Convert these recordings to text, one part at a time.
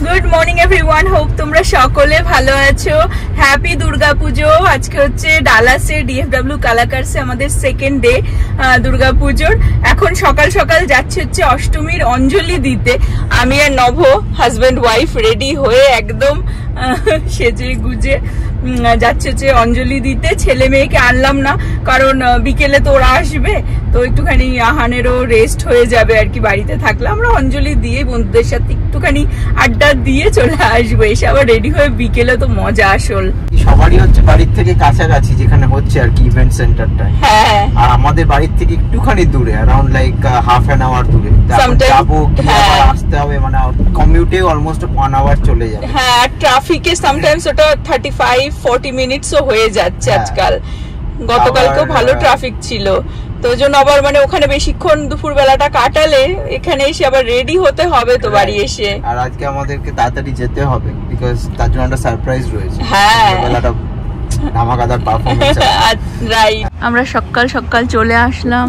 Good morning everyone, hope তোমরা সকলে ভালো আছো। হ্যাপি দুর্গা পুজো। আজকে হচ্ছে ডালাসে ডিএফডব্লিউ কালাকার্সে আমাদের সেকেন্ড ডে দুর্গা পুজোর। এখন সকাল সকাল যাচ্ছে হচ্ছে অষ্টমীর অঞ্জলি দিতে। আমি আর নভ হাজব্যান্ড ওয়াইফ রেডি হয়ে একদম সেজে গুজে যাচ্ছে হচ্ছে অঞ্জলি দিতে। ছেলে মেয়েকে আনলাম না, কারণ বিকেলে তো ওরা আসবে, তো একটুখানি আহানেরও রেস্ট হয়ে যাবে আর কি। বাড়িতে থাকলে আমরা অঞ্জলি দিয়ে বন্ধুদের সাথে একটুখানি আড্ডা দিয়ে চলে আসবো, এসে আবার রেডি হয়ে বিকেলে তো মজা আসল। সবারই হচ্ছে বাড়ির থেকে কাছাকাছি যেখানে হচ্ছে আর কি ইভেন্ট সেন্টারটা, হ্যাঁ, আর আমাদের বাড়ির থেকে একটুখানি দূরে, around like half an hour দূরে যাবো, আসতে হবে, মানে কমিউটে অলমোস্ট 1 আওয়ার চলে যাবে। হ্যাঁ, ট্রাফিকে সামটাইমস ওটা 35-40 মিনিটসও হয়ে যাচ্ছে আজকাল। গতকালকেও ভালো ট্রাফিক ছিল, তো ওই জন্য আবার মানে ওখানে বেশিক্ষণ দুপুর বেলাটা কাটালে এখানে এসে আবার রেডি হতে হবে তো বাড়ি এসে। আর আজকে আমাদেরকে তাড়াতাড়ি যেতে হবে বিকজ তার জন্য একটা সারপ্রাইজ রয়েছে। হ্যাঁ, বেলাটা ধামাকাদার পারফরম্যান্স। রাইট, আমরা সকাল সকাল চলে আসলাম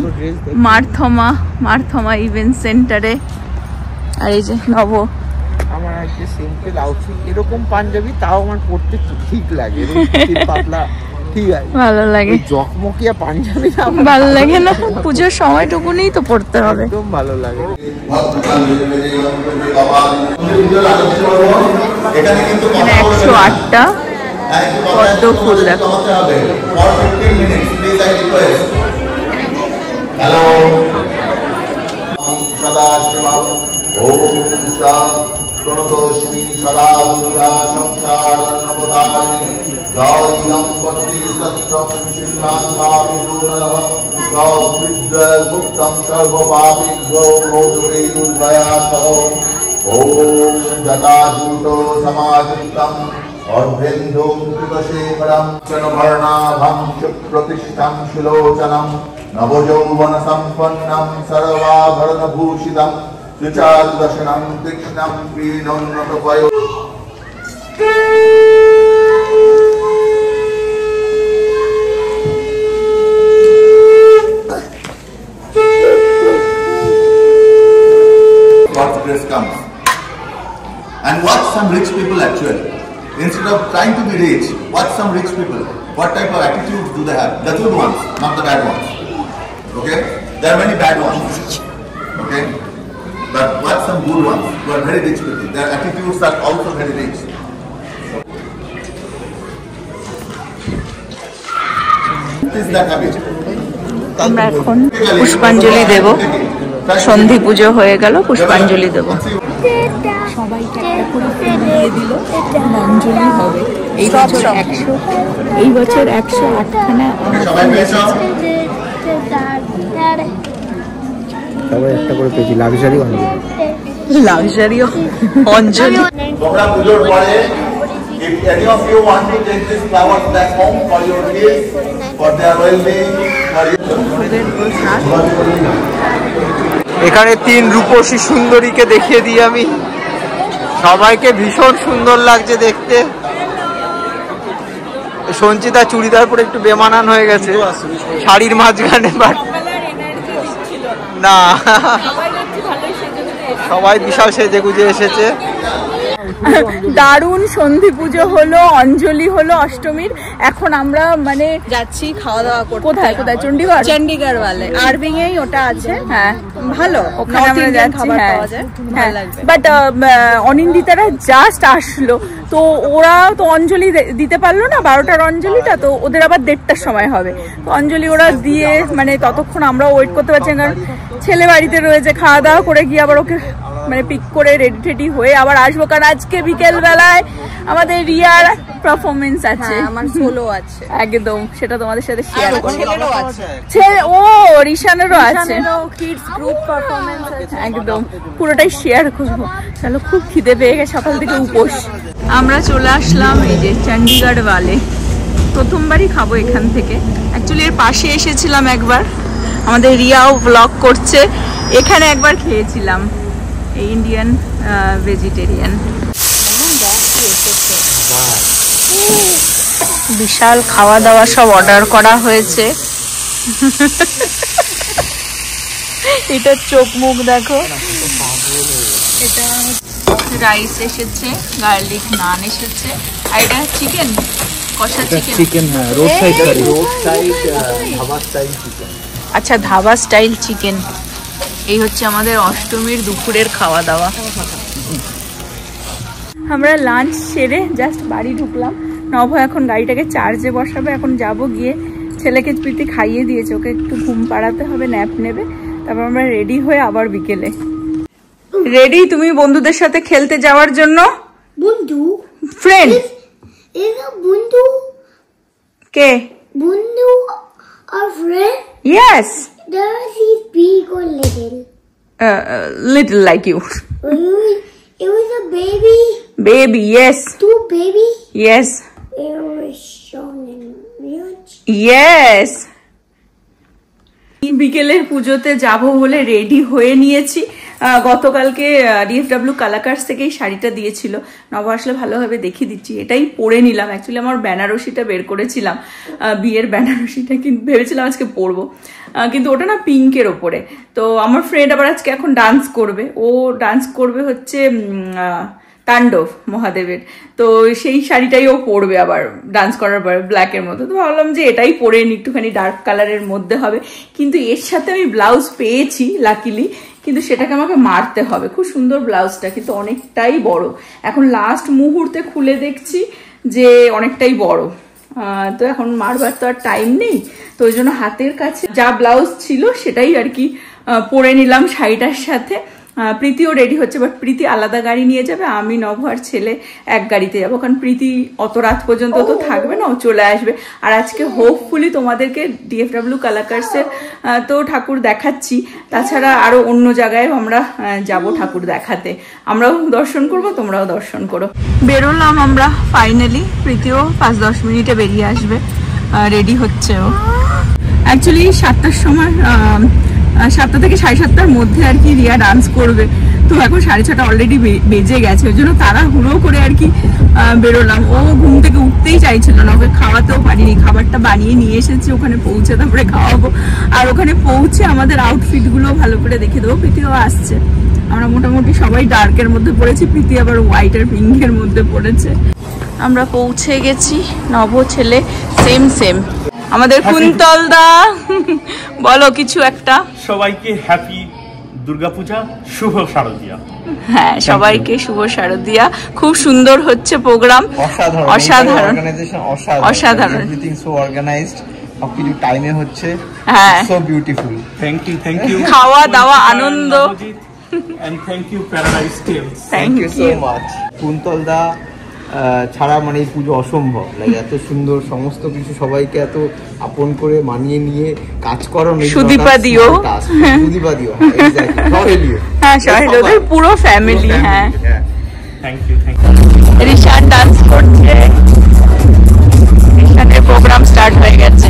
মারথমা ইভেন্ট সেন্টারে। আর এই যে নব, আমার একটা সিম্পল আউটফিট, এরকম পাঞ্জাবি তাও আমার পরতে ঠিক লাগে, পাতলা ঠিক আছে, ভালো লাগে। জকমকিয়া পাঞ্জাবি ভালো লাগে না, পুজোর সময়টুকুনি তো পড়তে হবে, একদম ভালো লাগে। এখানে 108টা পদ্ম ফুল দেখো। হ্যালো, সদা ওম প্রণতোস্মি সদা দুর্গা সংসারনবতারিণী জয়ং পত্রী সত্যং সিদ্ধান্তাবিদুর্নলভ গৌত্রিদ্বয়গুপ্তং সর্বপাপিভ্যো মোদুরে দুর্গয়াসহ ওম জটাজূটো সমাযুক্তং অর্ধেন্দুং কৃতশেখরং চনবর্ণাভং সুপ্রতিষ্ঠং সুলোচনং নবযৌবন সম্পন্নং সর্বাভরণভূষিতং ত্রিচারদশনং কৃষ্ণং প্রিণোন্নতপয়ো। God's grace comes. And watch some rich people actually. Instead of trying to be rich, watch some rich people. What type of attitudes do they have? The good ones, not the bad ones. Okay? There are many bad ones. Okay? But watch some good ones who are very rich people. Their attitudes are also very rich. What is that habit? আমরা এখন পুষ্পাঞ্জলি দেব। সন্ধি পুজো হয়ে গেল, পুষ্পাঞ্জলি দেব। সবাইকে একটা করে ফুল দিয়ে দিল, অঞ্জলি হবে। এই বছর 108খানা সবাই একটা করে পেয়েছি লাক্সারি অঞ্জলি। তোমরা পুজোর পরে if any of you want to take this flowers back home for your kids, for their well-being, for your এখানে 3 রূপসী সুন্দরীকে দেখিয়ে দিই আমি। সবাইকে ভীষণ সুন্দর লাগছে দেখতে। সঞ্চিতা চুড়িদার পরে একটু বেমানান হয়ে গেছে শাড়ির মাঝখানে, বাট না, সবাই বিশাল সেজে গুজে এসেছে। দারুণ সন্ধি পুজো হলো, অঞ্জলি হলো অষ্টমীর। এখন আমরা মানে যাচ্ছি খাওয়া দাওয়া করতে। কোথায় চণ্ডীগড় ওয়ালে আরবিং এই ওটা আছে। হ্যাঁ, ভালো, ওখানে আমরা যাচ্ছি। হ্যাঁ, বাট অনিন্দিতারা জাস্ট আসলো, তো ওরা তো অঞ্জলি দিতে পারলো না, 12টার অঞ্জলিটা, তো ওদের আবার 1:30টার সময় হবে। তো অঞ্জলি ওরা দিয়ে মানে ততক্ষণ আমরা ওয়েট করতে পারছি, কারণ ছেলে বাড়িতে রয়েছে। খাওয়া দাওয়া করে গিয়ে আবার ওকে মানে পিক করে রেডি টেডি হয়ে আবার আসবো, কারণ আজকে বিকেল বেলায় আমাদের রিয়ার পারফরমেন্স আছে, আমার সোলো আছে একদম, সেটা তোমাদের সাথে শেয়ার করব। ও রিশানেরও আছে, কিডস গ্রুপ পারফরমেন্স আছে, একদম পুরোটাই শেয়ার করব। চলো, খুব খিদে পেয়ে গেছে, সকাল থেকে উপোস। আমরা চলে আসলাম এই যে চণ্ডীগড় ওয়ালে। প্রথমবারই খাবো এখান থেকে। অ্যাকচুয়ালি এর পাশে এসেছিলাম একবার, আমাদের রিয়াও ব্লগ করছে, এখানে একবার খেয়েছিলাম ইন্ডিয়ান ভেজিটেরিয়ান। বিশাল খাওয়া দাওয়া সব অর্ডার করা হয়েছে। এটা চোখ মুখ দেখো, এটা রাইস এসেছে, গার্লিক নান এসেছে, আর এটা চিকেন কষা chicken. Chicken road side curry, road side dhaba style chicken. আচ্ছা, ধাবা স্টাইল চিকেন। এই হচ্ছে আমাদের অষ্টমীর দুপুরের খাওয়া দাওয়া। আমরা লাঞ্চ সেরে জাস্ট বাড়ি ঢুকলাম। নভ এখন গাড়িটাকে চার্জে বসাবে। এখন যাব গিয়ে ছেলেকে প্রীতি খাইয়ে দিয়েছে, ওকে একটু ঘুম পাড়াতে হবে, ন্যাপ নেবে, তারপর আমরা রেডি হয়ে আবার বিকেলে। রেডি তুমি বন্ধুদের সাথে খেলতে যাওয়ার জন্য? বন্ধু ফ্রেন্ড বন্ধু কে? বন্ধু আর friend? Yes, Does he big or little? Little like you. It was a baby. Baby, yes. Two baby. Yes. It was shown in huge. Yes. বিকেলের পুজোতে যাব বলে রেডি হয়ে নিয়েছি। গতকালকে ডিএফডব্লিউ কালাকার্স থেকে এই শাড়িটা দিয়েছিল, নব আসলে ভালোভাবে দেখিয়ে দিচ্ছি। এটাই পরে নিলাম। অ্যাকচুয়ালি আমার বেনারসিটা বের করেছিলাম, বিয়ের বেনারসিটা, কিন্তু ভেবেছিলাম আজকে পরবো, কিন্তু ওটা না পিঙ্কের ওপরে। তো আমার ফ্রেন্ড আবার আজকে এখন ডান্স করবে, ও ডান্স করবে হচ্ছে তাণ্ডব মহাদেবের। তো সেই শাড়িটাই ও পরবে আবার ডান্স করার পর, ব্ল্যাকের মধ্যে। তো ভাবলাম যে এটাই পরে নি, একটুখানি ডার্ক কালারের মধ্যে হবে। কিন্তু এর সাথে আমি ব্লাউজ পেয়েছি লাকিলি, কিন্তু সেটাকে আমাকে মারতে হবে। খুব সুন্দর ব্লাউজটা, কিন্তু অনেকটাই বড়। এখন লাস্ট মুহূর্তে খুলে দেখছি যে অনেকটাই বড়। তো এখন মারবার তো আর টাইম নেই, তো ওই জন্য হাতের কাছে যা ব্লাউজ ছিল সেটাই আর কি পরে নিলাম শাড়িটার সাথে। প্রীতিও রেডি হচ্ছে, বাট প্রীতি আলাদা গাড়ি নিয়ে যাবে, আমি নভ আর ছেলে এক গাড়িতে যাবো, কারণ প্রীতি অত রাত পর্যন্ত তো থাকবে না, ও চলে আসবে। আর আজকে হোপফুলি তোমাদেরকে ডিএফডব্লিউ কালাকার্সের তো ঠাকুর দেখাচ্ছি, তাছাড়া আরো অন্য জায়গায় আমরা যাব ঠাকুর দেখাতে। আমরাও দর্শন করব, তোমরাও দর্শন করো। বেরোলাম আমরা ফাইনালি, প্রীতিও 5-10 মিনিটে বেরিয়ে আসবে, রেডি হচ্ছে ও। অ্যাকচুয়ালি 7টার সময়, 7টা থেকে 7:30টার মধ্যে আর কি রিয়া ডান্স করবে। তো এখন 6:30 অলরেডি বেজে গেছে, ওই জন্য তারা হুড়ো করে আর কি বেরোলাম। ও ঘুম থেকে উঠতেই চাইছিল না, ওকে খাওয়াতেও পারিনি, খাবারটা বানিয়ে নিয়ে এসেছি, ওখানে পৌঁছে তারপরে খাওয়াবো। আর ওখানে পৌঁছে আমাদের আউটফিটগুলো ভালো করে দেখে দেবো। প্রীতিও আসছে, আমরা মোটামুটি সবাই ডার্কের মধ্যে পড়েছি, প্রীতি আবার হোয়াইট আর পিঙ্কের মধ্যে পড়েছে। আমরা পৌঁছে গেছি, নব ছেলে সেম সেম। আমাদের কুন্তল দা বলো কিছু একটা। সবাইকে হ্যাপি দুর্গাপূজা, শুভ শারদিয়া। হ্যাঁ, সবাইকে শুভ শারদিয়া। খুব সুন্দর হচ্ছে প্রোগ্রাম, অসাধারণ অসাধারণ। এভরিথিং সো অর্গানাইজড, সবকিছু টাইমে হচ্ছে, হ্যাঁ, সো বিউটিফুল। থ্যাংক ইউ খাওয়া দাওয়া আনন্দ। And thank you Paradise Tales. Thank you so much. Kuntal da ছাড়া মানে এই পুজো অসম্ভব। লাইক এত সুন্দর সমস্ত কিছু, সবাইকে এত আপন করে মানিয়ে নিয়ে কাজ করো। সুদীপা দিও, সুদীপা দিও, সহেলিও, হ্যাঁ সহেলিওদের পুরো ফ্যামিলি। হ্যাঁ, থ্যাংক ইউ। রিশান ডান্স করছে, রিশানের প্রোগ্রাম স্টার্ট হয়ে গেছে।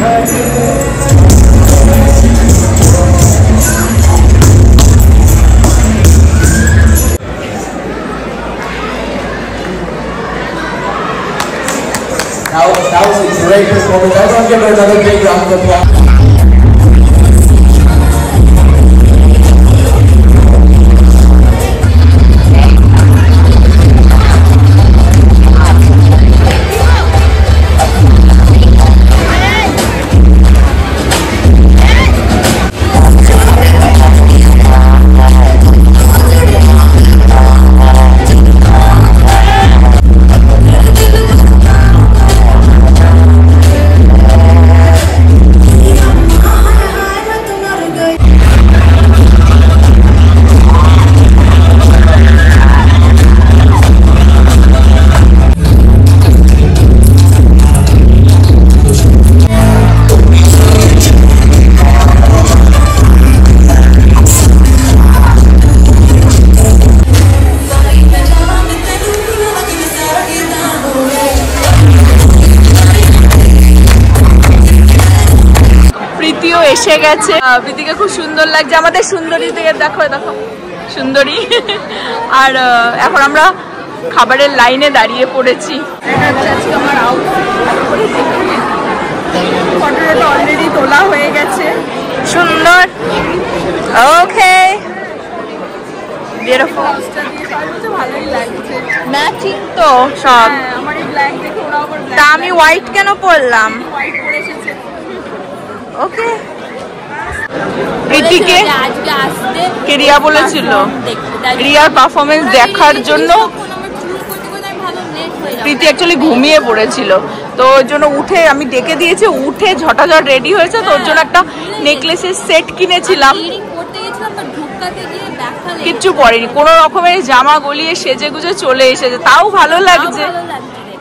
Thank you. That was a great performance. Everyone give her another big round of applause. এসে গেছে। প্রীতিকে খুব সুন্দর লাগছে, আমাদের সুন্দরী থেকে দেখো দেখো সুন্দরী। আর এখন আমরা খাবারের লাইনে দাঁড়িয়ে পড়েছি। আমার ফটোটা অলরেডি তোলা হয়ে গেছে, সুন্দর। ওকে ভালোই লাগছে, ম্যাচিং তো সব। আমার এই ব্ল্যাক দেখে ওরা আবার তা আমি হোয়াইট কেন পরলাম? হোয়াইট পরে এসেছে। ওকে প্রীতিকে কে রিয়া বলেছিল রিয়ার পারফরমেন্স দেখার জন্য। প্রীতি অ্যাকচুয়ালি ঘুমিয়ে পড়েছিল, তো ওর জন্য উঠে আমি ডেকে দিয়েছি, উঠে ঝটাঝট রেডি হয়েছে। তো ওর জন্য একটা নেকলেসের সেট কিনেছিলাম, কিচ্ছু পরেনি, কোনো রকমের জামা গলিয়ে সেজে গুজে চলে এসেছে, তাও ভালো লাগছে।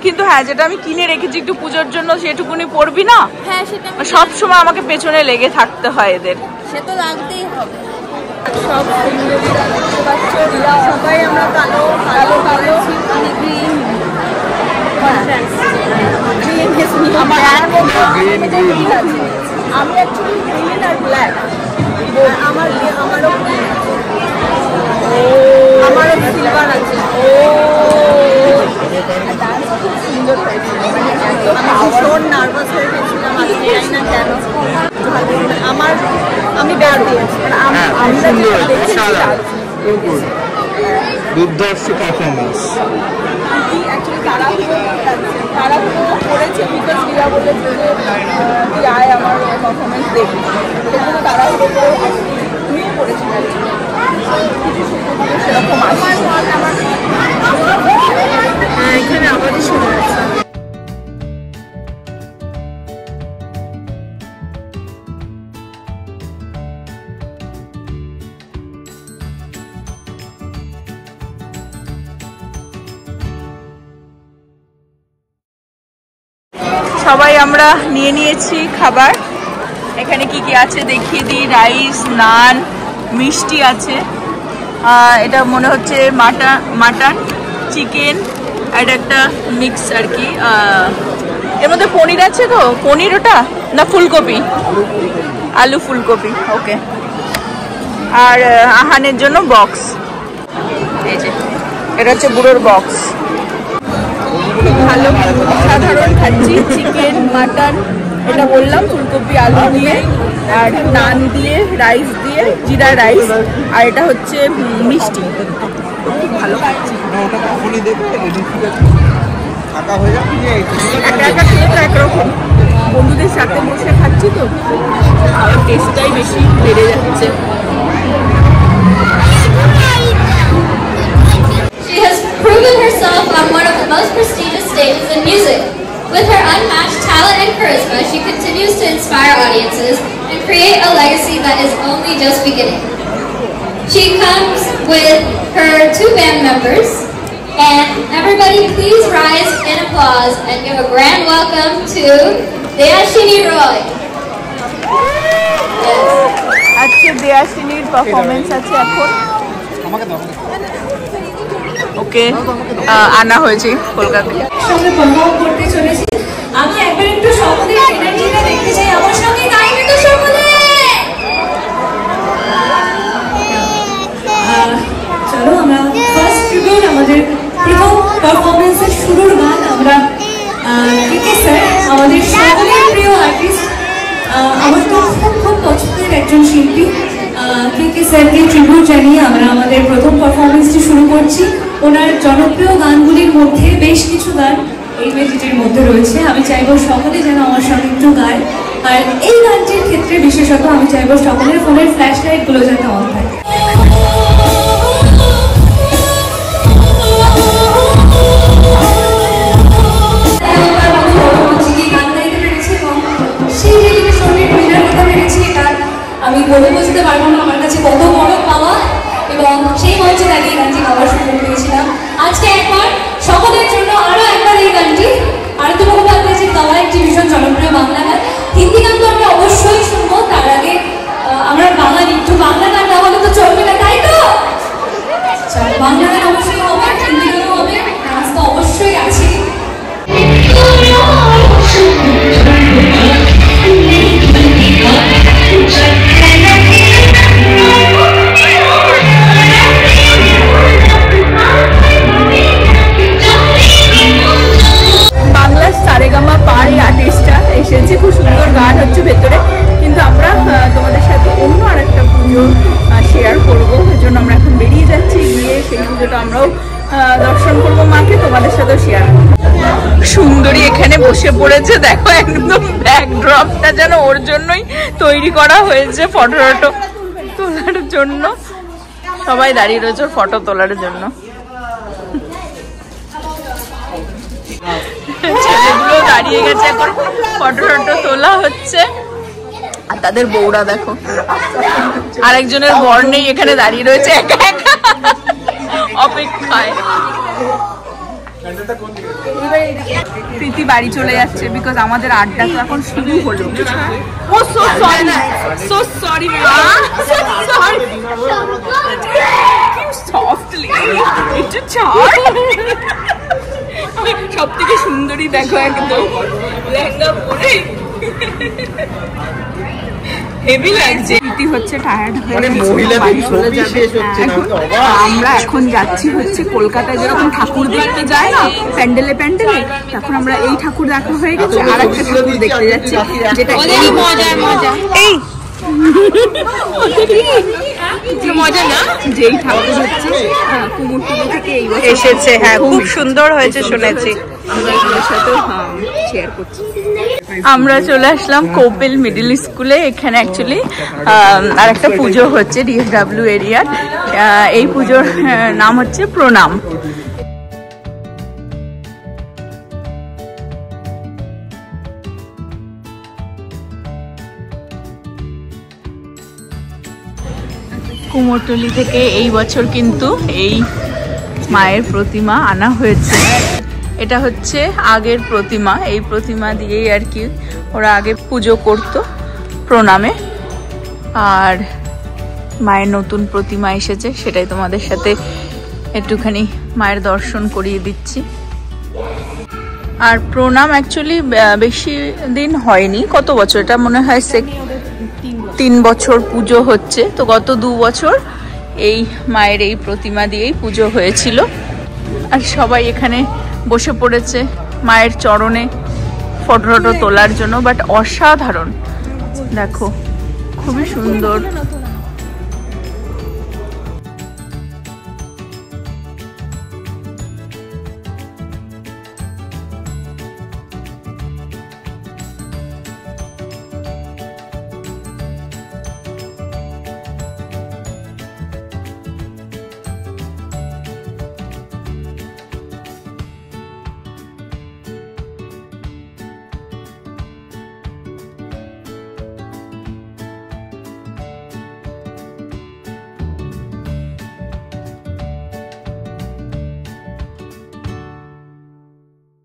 কিন্তু হ্যাঁ, যেটা আমি কিনে রেখেছি একটু পুজোর জন্য, সেটুকুনি পরবি না, সব সময় আমাকে পেছনে লেগে থাকতে হয় এদের, সে তো লাগতেই হবে। সব সবাই আমরা কালো কালো কালো আমি অ্যাকচুয়ালি গ্রিন আর ব্ল্যাক। আমারও সিলভার আছে। সুন্দর ভীষণ নার্ভাস হয়ে গেছিলাম, কেন আমি বের দিয়েছি, দুর্ধর্ষ পারফরমেন্স। তারা করেছে বিকজ রিয়া বলেছে যে তুই আয় আমার পারফরমেন্স দেখি, সেজন্য তারা নিয়ে করেছিল। সেরকম এখানে আমারই শুনে আছে। সবাই আমরা নিয়ে নিয়েছি খাবার। এখানে কি কি আছে দেখিয়ে দিই। রাইস, নান, মিষ্টি আছে, এটা মনে হচ্ছে মাটন, চিকেন, আর একটা মিক্স আর কি। এর মধ্যে পনির আছে তো, পনির ওটা না ফুলকপি, আলু ফুলকপি। ওকে, আর আহানের জন্য বক্স, এই যে এটা হচ্ছে বুড়োর বক্স। ভালো সাধারণ খাচ্ছি, চিকেন, মাটন, এটা বললাম, ফুলকপি আলু দিয়ে, আর নান দিয়ে, রাইস দিয়ে, জিরা রাইস, আর এটা হচ্ছে মিষ্টি। ভালো খাচ্ছি, একা একা খেলে তো একরকম, বন্ধুদের সাথে বসে খাচ্ছি তো আর টেস্টটাই বেশি বেড়ে যাচ্ছে। She has proven herself on one of the most prestigious stages in music. With her unmatched talent and charisma, she continues to inspire audiences and create a legacy that is only just beginning. She comes with her 2 band members, and everybody please rise in applause and give a grand welcome to Deyashini Roy. আজকে দেয়াশিনীর performance আছে এখন। ওকে, আনা হয়েছে কলকাতায়। সঙ্গে perform করতে চলেছি। আমি একবার একটু সকলের এনার্জিটা দেখতে চাই, আমার সঙ্গে গাইবে তো সকলে। চলো আমরা ফার্স্ট ট্রিবিউট, আমাদের প্রথম পারফরমেন্সের শুরুর গান আমরা কে স্যার আমাদের সকলের প্রিয় আর্টিস্ট, আমার তো খুব খুব পছন্দের একজন শিল্পী। কে স্যারকে ট্রিবিউট জানিয়ে আমরা আমাদের প্রথম পারফরমেন্সটি শুরু করছি। ওনার জনপ্রিয় গানগুলির মধ্যে বেশ কিছু গান এই মেডিটের মধ্যে রয়েছে। আমি চাইবো সকলে যেন আমার সঙ্গে একটু গায়, আর এই গানটির ক্ষেত্রে বিশেষত আমি চাইবো সকলের ফোনের ফ্ল্যাশ লাইটগুলো যাতে অন থাকে। আমি বলে বুঝতে পারবো না আমার কাছে কত বড় পাওয়া, এবং সেই মঞ্চে দাঁড়িয়ে গানটি গাওয়ার সুযোগ পেয়েছিলাম। আজকে একবার সকলের জন্য আরো একবার এই গানটি আরতি মুখোপাধ্যায়ের গাওয়া একটি ভীষণ জনপ্রিয় বাংলা গান। হিন্দি গান তো আমরা অবশ্যই শুনবো, তার আগে আমরা বাঙালি একটু বাংলা গান না হলে তো চলবে না, তাই তো? বাংলা গান অবশ্যই হবে, হিন্দি গানও হবে, নাচ তো অবশ্যই আছে। বাংলার সারেগামা পার এই আর্টিস্টটা এসেছে, খুব সুন্দর গান হচ্ছে ভেতরে, কিন্তু আমরা তোমাদের সাথে অন্য আর একটা পুজো শেয়ার করবো, ওই জন্য আমরা এখন বেরিয়ে যাচ্ছি, গিয়ে সেই পুজোটা আমরাও দর্শন করবো, মাকে তোমাদের সাথেও শেয়ার করবো। সুন্দরী এখানে বসে পড়েছে, দেখো একদম ব্যাকড্রপটা যেন ওর জন্যই তৈরি করা হয়েছে ফটো তোলার জন্য। সবাই দাঁড়িয়ে রয়েছে ফটো তোলার জন্য। ছেলেগুলো দাঁড়িয়ে গেছে, এখন ফটো তোলা হচ্ছে। আর তাদের বউরা দেখো, আরেকজনের বর নেই, এখানে দাঁড়িয়ে রয়েছে একা একা অপেক্ষায়। প্রীতি বাড়ি চলে যাচ্ছে, বিকজ আমাদের আড্ডা তো এখন শুরু হলো। ও সো সরি, সো সরি মা, সো সরি। সফটলি একটু ছাড়। সব থেকে সুন্দরী দেখো, একদম লেহেঙ্গা পরে হেভি লাগছে। প্রীতি হচ্ছে টায়ার্ড হয়ে গেছে, আমরা এখন যাচ্ছি হচ্ছে কলকাতায় যেরকম ঠাকুর দেখতে যায় না প্যান্ডেলে, তখন আমরা এই ঠাকুর দেখা হয়ে গেছে, আর একটা ঠাকুর দেখতে যাচ্ছি, যেটা মজা এই মজা না, যেই ঠাকুর হচ্ছে কুমোরটুলি থেকে এই এসেছে। হ্যাঁ, খুব সুন্দর হয়েছে শুনেছি। আমরা চলে আসলাম কোপেল মিডল স্কুলে। এখানে অ্যাকচুয়ালি আর একটা পুজো হচ্ছে ডিএফডব্লিউ এরিয়ার। এই পুজোর নাম হচ্ছে প্রণাম। কুমোরটুলি থেকে এই বছর কিন্তু এই মায়ের প্রতিমা আনা হয়েছে। এটা হচ্ছে আগের প্রতিমা, এই প্রতিমা দিয়েই আর কি ওরা আগে পুজো করতো প্রণামে। আর মায়ের নতুন প্রতিমা এসেছে, সেটাই তোমাদের সাথে একটুখানি মায়ের দর্শন করিয়ে দিচ্ছি। আর প্রণাম অ্যাকচুয়ালি বেশি দিন হয়নি, কত বছর, এটা মনে হয় 3 বছর পুজো হচ্ছে। তো গত 2 বছর এই মায়ের এই প্রতিমা দিয়েই পুজো হয়েছিল। আর সবাই এখানে বসে পড়েছে মায়ের চরণে ফটো তোলার জন্য। বাট অসাধারণ, দেখো খুবই সুন্দর।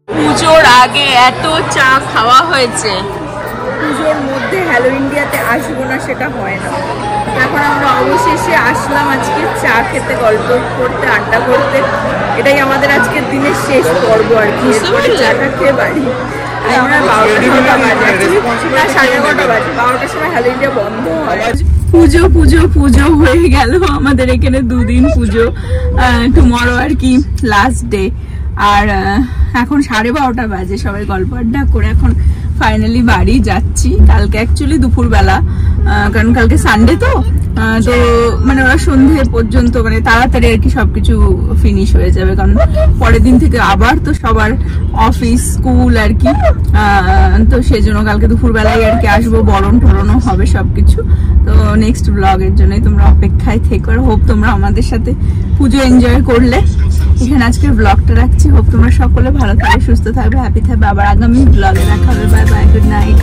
পুজোর আগে এত চা খাওয়া হয়েছে, পুজোর মধ্যে হ্যালো ইন্ডিয়াতে আসবো না সেটা হয় না। এখন আমরা অবশেষে আসলাম আজকে চা খেতে, গল্প করতে, আড্ডা করতে। এটাই আমাদের আজকের দিনের শেষ পর্ব আর কি। এরপরে চাটা খেয়ে বাড়ি। আমরা 12টা বাজে, না 11:30 বাজে, 12টার সময় হ্যালো ইন্ডিয়া বন্ধ হয়। পুজো পুজো পুজো হয়ে গেল আমাদের এখানে 2 দিন পুজো। টুমরো আর কি লাস্ট ডে। আর এখন 12:30 বাজে, সবাই গল্প আড্ডা করে এখন ফাইনালি বাড়ি যাচ্ছি। কালকে অ্যাকচুয়ালি দুপুরবেলা, কারণ কালকে সানডে তো তো মানে ওরা সন্ধে পর্যন্ত মানে তাড়াতাড়ি আর কি সবকিছু ফিনিশ হয়ে যাবে, কারণ পরের দিন থেকে আবার তো সবার অফিস স্কুল আর কি। তো সেই জন্য কালকে দুপুরবেলায় আর কি আসবো, বরণ টরণও হবে সবকিছু। তো নেক্সট ব্লগের জন্যই তোমরা অপেক্ষায় থেকো। হোপ তোমরা আমাদের সাথে পুজো এনজয় করলে। এখানে আজকের ব্লগটা রাখছি। হোপ তোমরা সকলে ভালো থাকবে, সুস্থ থাকবে, হ্যাপি থাকবে। আবার আগামী ব্লগে দেখা হবে। Bye bye, good night.